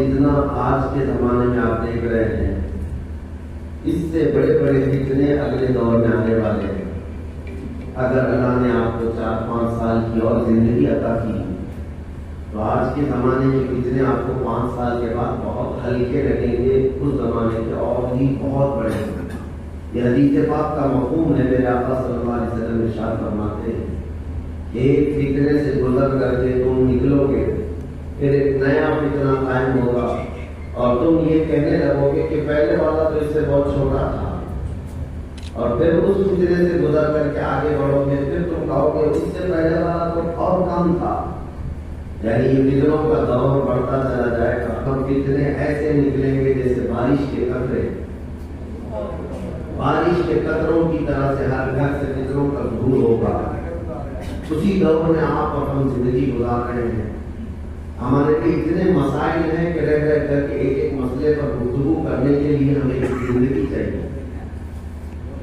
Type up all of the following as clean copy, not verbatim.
جتنا آج کے زمانے میں آپ دیکھ رہے ہیں، اس سے بڑے بڑے فتنے اگلے دور میں آنے والے ہیں۔ اگر اللہ نے آپ کو 4-5 سال کی اور زندگی عطا کی تو آج کے زمانے میں فتنے آپ کو 5 سال کے بعد بہت ہلکے لگیں گے، اس زمانے کے اور بھی بہت بڑے ہیں۔ یہ حدیث پاک کا مفہوم ہے، میرے آقا صلی اللہ علیہ وسلم ارشاد فرماتے ہیں، ایک فتنے سے گزر کر کے تم نکلو گے، پھر ایک نیا فتنہ قائم ہوگا اور تم یہ کہنے لگو گے کہ پہلے والا تو اس سے بہت چھوٹا تھا، اور پھر اس فتنے سے گزر کر کے آگے بڑھو گے، پھر تم کہو گے اس سے پہلے والا تو اور کم تھا۔ یعنی یہ فتنوں کا دور بڑھتا چلا جائے گا، ہم فتنے ایسے نکلیں گے جیسے بارش کے قطرے، بارش کے قطروں کی طرح سے ہر گھر سے فتنوں کا ظہور ہوگا۔ اسی دور میں آپ اور ہم زندگی گزار رہے ہیں۔ ہمارے لیے اتنے مسائل ہیں کہ رہ رہ کر کے ایک ایک مسئلے پر گفتگو کرنے کے لیے ہمیں ایک زندگی چاہیے۔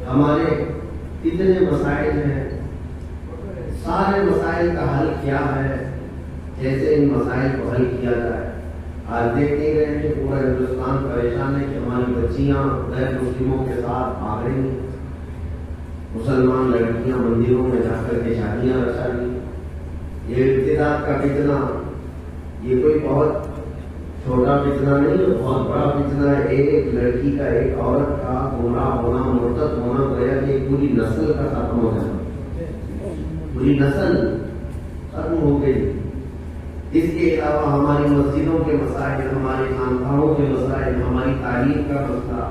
ہمارے اتنے مسائل ہیں، سارے مسائل کا حل کیا ہے، جیسے ان مسائل کو حل کیا جائے۔ آج دیکھ نہیں رہے کہ پورا ہندوستان پریشان ہے کہ ہماری بچیاں غیر مسلموں کے ساتھ بھاگ رہی ہیں، مسلمان لڑکیاں مندروں میں جا کر کے شادیاں رچا رہی۔ یہ ارتداد کا فتنہ، یہ کوئی بہت چھوٹا فتنہ نہیں ہے، بہت بڑا فتنہ ہے۔ ایک لڑکی کا، ایک عورت کا گمراہ ہونا، مرتد ہونا، گویا کہ ایک پوری نسل کا ختم ہو جانا، پوری نسل ختم ہو گئی۔ اس کے علاوہ ہماری مسجدوں کے مسائل، ہمارے خانقاہوں کے مسائل، ہماری تعلیم کا مسئلہ،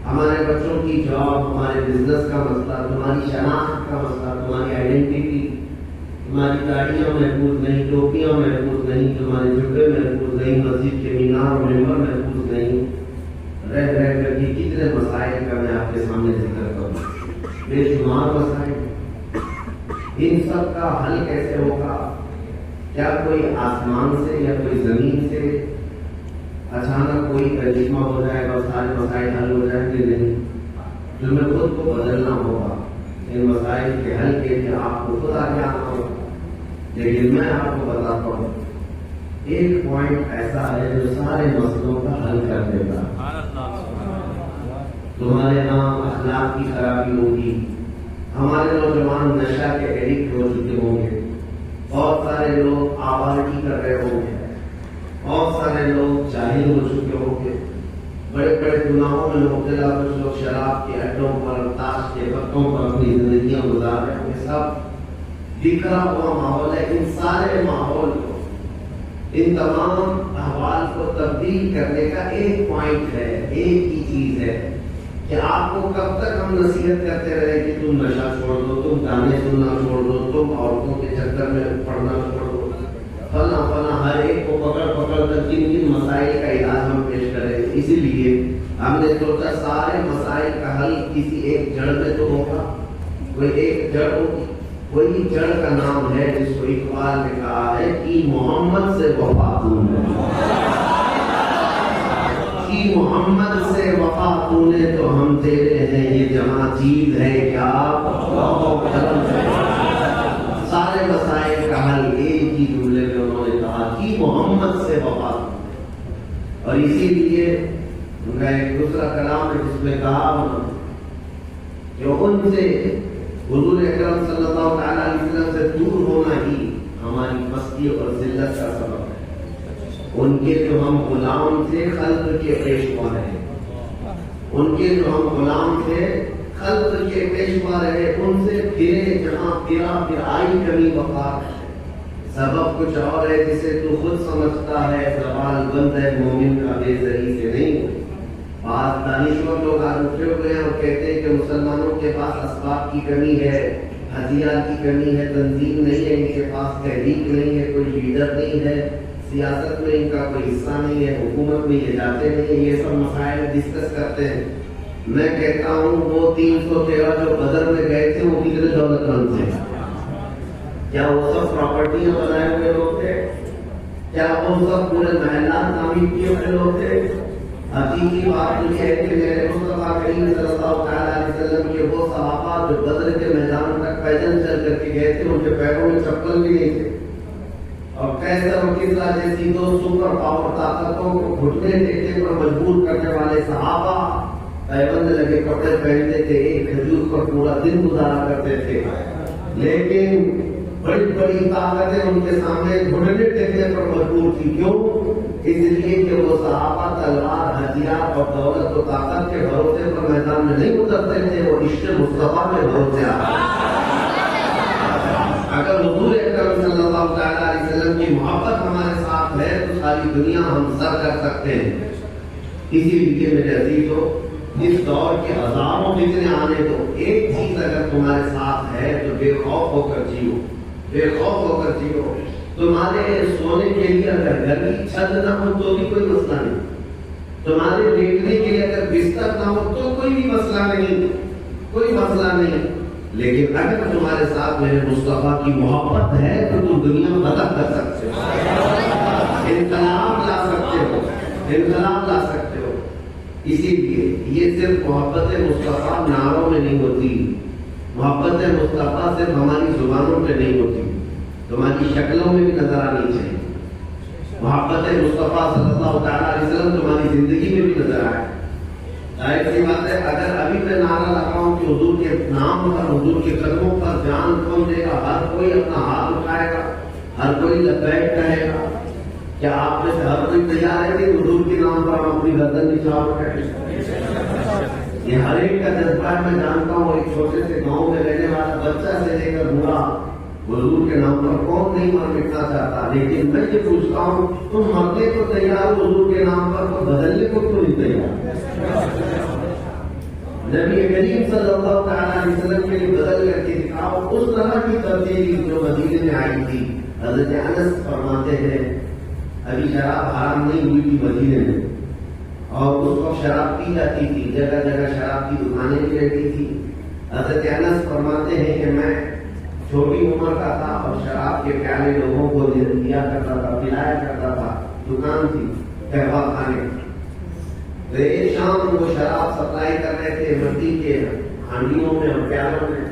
ہمارے بچوں کی جاب، ہمارے بزنس کا مسئلہ، تمہاری شناخت کا مسئلہ، تمہاری آئیڈینٹی، تمہاری گاڑیاں محفوظ نہیں، ٹوپیاں محفوظ نہیں، تمہارے جبے محفوظ نہیں، مسجد کے مینار اور ممبر محفوظ نہیں۔ رہ رہ کر کے کتنے مسائل کا میں آپ کے سامنے ذکر کروں، بے شمار مسائل۔ ان سب کا حل کیسے ہوگا؟ کیا کوئی آسمان سے یا کوئی زمین سے اچانک کوئی کرشمہ ہو جائے گا اور سارے مسائل حل ہو جائیں گے؟ نہیں، تمہیں خود کو بدلنا ہوگا۔ ان مسائل کے حل کے لیے آپ کو خود آگے آنا ہوگا۔ لیکن میں آپ کو بتاتا ہوں، ایک پوائنٹ ایسا ہے جو سارے مسئلوں کا حل کر دے گا۔ تمہارے یہاں اخلاق کی خرابی ہوگی، ہمارے نوجوان نشہ کے ایڈکٹ ہو چکے ہوں گے، بہت سارے لوگ آوارگی کر رہے ہوں گے، بہت سارے لوگ جاہل ہو چکے ہوں گے، بڑے بڑے گناہوں میں مبتلا کچھ لوگ شراب کے اڈوں پر، تاش کے پتوں پر اپنی زندگیاں گزار رہے ہوں گے۔ سب بکھرا ہوا ماحول ہے۔ ان سارے ماحول کو، ان تمام احوال کو تبدیل کرنے کا ایک پوائنٹ ہے، ایک ہی چیز ہے کہ آپ کو کب تک ہم نصیحت کرتے رہے کہ تم نشہ چھوڑ دو، تم گانے سننا چھوڑ دو، تم عورتوں کے چکر میں پڑنا چھوڑ دو، فلاں فلاں، ہر ایک کو پکڑ پکڑ کر کن کن مسائل کا علاج ہم پیش کریں۔ اسی لیے ہم نے سوچا سارے مسائل کا حل کسی ایک جڑ میں تو ہوگا، کوئی ایک جڑ ہوگی۔ وہی جڑ کا نام ہے جس کو اقبال نے کہا ہے کہ محمد سے وفا تو نے، کہ محمد سے وفا تو نے تو ہم تیرے ہیں، یہ جہاں چیز ہے کیا سارے مسائل کا حل ایک ہی جملے میں انہوں نے کہا کہ محمد سے وفا۔ اور اسی لیے ان کا ایک دوسرا کلام ہے جس میں کہا کہ ان سے حضور اکرم صلی اللہ تعالیٰ علیہ وسلم سے دور ہونا ہی ہماری پستی اور ذلت کا سبب ہے۔ ان کے جو ہم غلام تھے خلق کے پیشوا رہے، ان کے جو ہم غلام تھے خلق کے پیشوا رہے، ان سے پھرے جہاں پھرا پھر آئی کمی وقار۔ سبب کچھ اور ہے جسے تو خود سمجھتا ہے، زوال بند ہے مومن کا بے زری سے نہیں۔ بعض دانشور لوگ آج اٹھے ہوئے ہیں اور کہتے ہیں کہ مسلمانوں کے پاس اسباب کی کمی ہے، ہتھیار کی کمی ہے، تنظیم نہیں ہے ان کے پاس، تحریک نہیں ہے، کوئی لیڈر نہیں ہے، سیاست میں ان کا کوئی حصہ نہیں ہے، حکومت میں یہ جاتے نہیں ہیں، یہ سب مسائل ڈسکس کرتے ہیں۔ میں کہتا ہوں وہ 313 جو بدر میں گئے تھے وہ کتنے دولت مند تھے؟ کیا وہ سب پراپرٹیاں بنائے ہوئے لوگ تھے؟ کیا وہ سب پورے محلات تعمیر کیے ہوئے لوگ تھے؟ حقیقی بات یہ ہے کہ میرے مصطفیٰ کریم صلی اللہ تعالیٰ علیہ وسلم کے وہ صحابہ جو بدر کے میدان تک پیدل چل کر کے گئے تھے، ان کے پیروں میں چپل بھی نہیں تھے، اور قیصر اور کسریٰ جیسی دو سپر پاور طاقتوں کو گھٹنے ٹیکنے پر مجبور کرنے والے صحابہ پیبند لگے کپڑے پہنتے تھے، ایک کھجور پر پورا دن گزارا کرتے تھے، لیکن بڑی بڑی طاقتیں ان کے سامنے گھٹنے ٹیکنے پر مجبور تھی۔ کیوں؟ اس لیے کہ وہ صحابہ تلوار، ہتھیار اور دولت و طاقت کے بھروسے پر میدان میں نہیں اترتے تھے، وہ عشق مصطفیٰ کے بھروسے آتے۔ اگر حضور اکرم صلی اللہ تعالیٰ علیہ وسلم کی محبت ہمارے ساتھ ہے تو ساری دنیا ہم سر کر سکتے ہیں۔ اسی لیے میرے عزیزو، اس دور کے ہزاروں فتنے آنے دو، ایک چیز اگر تمہارے ساتھ ہے تو بے خوف ہو کر جیو، بے خوف ہو کر جیو۔ تمہارے سونے کے لیے اگر گھر کی چھت نہ ہو تو بھی کوئی مسئلہ نہیں، تمہارے لیٹنے کے لیے اگر بستر نہ ہو تو کوئی بھی مسئلہ نہیں، کوئی مسئلہ نہیں، لیکن اگر تمہارے ساتھ میرے مصطفیٰ کی محبت ہے تو تم دنیا بدل کر سکتے ہو، انقلاب لا سکتے ہو، انقلاب لا سکتے ہو۔ اسی لیے یہ صرف محبت مصطفیٰ نعروں میں نہیں ہوتی، محبت مصطفیٰ صرف ہماری زبانوں پہ نہیں ہوتی، تمہاری شکلوں میں بھی نظر آنی چاہیے۔ محبت مصطفیٰ صلی اللہ تعالیٰ علیہ وسلم تمہاری زندگی میں بھی نظر آئے۔ ظاہر سی بات ہے، اگر ابھی میں نعرہ لگاؤں کہ حضور کے نام پر، حضور کے قدموں پر جان کھول دے گا، ہر کوئی اپنا ہاتھ اٹھائے گا، ہر کوئی لبیک کہے گا، کیا آپ میں سے ہر کوئی تیار ہے کہ حضور کے نام پر ہم اپنی گردن نچھاور کریں؟ یہ ہر ایک کا جذبہ ہے۔ میں جانتا ہوں ایک چھوٹے سے گاؤں میں رہنے والا بچہ سے لے کر بوڑھا، حضور کے نام پر کون نہیں مر مٹنا چاہتا، لیکن میں یہ پوچھتا ہوں تم مرنے کو تیار ہو حضور کے نام پر، تو بدلنے کو کیوں نہیں تیار؟ نبی کریم صلی اللہ تعالیٰ علیہ وسلم کے لیے بدل کر کے دکھاؤ اس طرح کی تبدیلی جو مدینے میں آئی تھی۔ حضرت انس فرماتے ہیں ابھی شراب حرام نہیں ہوئی تھی مدینے میں، اور اس وقت شراب پی جاتی تھی، جگہ جگہ شراب کی دکانیں بھی رہتی تھی۔ حضرت انس فرماتے ہیں کہ میں چھوٹی عمر کا تھا اور شراب کے پیالے لوگوں کو دیا کرتا تھا، پلایا کرتا تھا، دکان تھی قہوہ خانے، ایک شام وہ شراب سپلائی کر رہے تھے مٹی کے ہانڈیوں میں اور پیالوں میں۔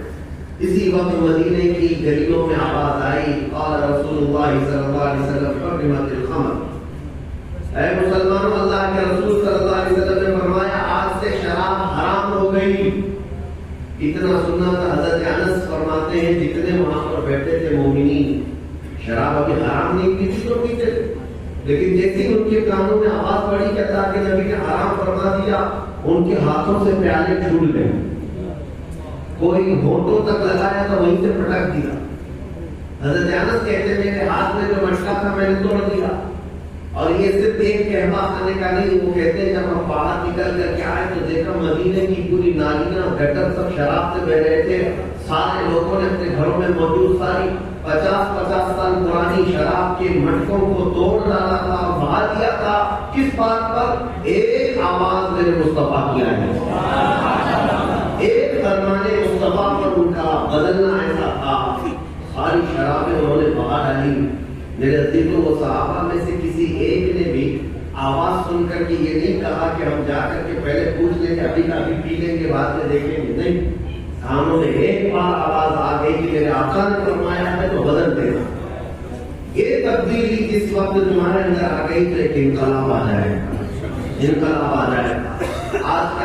اسی وقت مدینے کی گلیوں میں آواز آئی، قال رسول اللہ صلی اللہ علیہ وسلم حرمت الخمر، اے مسلمانوں اللہ کے رسول صلی اللہ علیہ وسلم نے فرمایا آج سے شراب حرام ہو گئی۔ اتنا سننا تھا، حضرت انس فرماتے ہیں جتنے وہاں پر بیٹھے تھے مومنین شراب ابھی حرام نہیں کی تھی تو پیتے تھے، لیکن جیسے ان کے کانوں میں آواز پڑی کہ اللہ کے نبی نے حرام فرما دیا، ان کے ہاتھوں سے پیالے چھوٹ گئے، کوئی ہونٹوں تک لگایا تو وہیں سے پٹک دیا۔ حضرت انس کہتے ہیں میرے ہاتھ میں جو مٹکا تھا میں نے توڑ دیا، اور یہ صرف ایک قہوہ خانے کا نہیں، وہ کہتے ہیں جب ہم باہر نکل کر کے آئے تو دیکھا مدینے کی پوری نالیاں گٹر سب شراب سے بہ رہے تھے۔ سارے لوگوں نے اپنے گھروں میں موجود ساری 50 سال پرانی شراب کے مٹکوں کو توڑ ڈالا تھا اور بہا دیا تھا۔ کس بات پر؟ ایک آواز میرے مصطفیٰ کی آئی، ایک فرمان مصطفیٰ پر ان کا بدلنا ایسا تھا، ساری شرابیں انہوں نے بہا ڈالی۔ میرے عزیزوں وہ صحابہ میں سے کسی ایک نے بھی آواز سن کر کے یہ نہیں کہا کہ ہم جا کر کے پہلے پوچھ لیں کہ ابھی کبھی پی لیں گے بعد میں دیکھیں گے، نہیں، کانوں میں ایک بار آواز آ گئی کہ میرے آقا نے فرمایا ہے تو بدل دینا۔ یہ تبدیلی جس وقت تمہارے اندر آ گئی تو ایک انقلاب آ جائے گا، انقلاب آ جائے گا۔ آج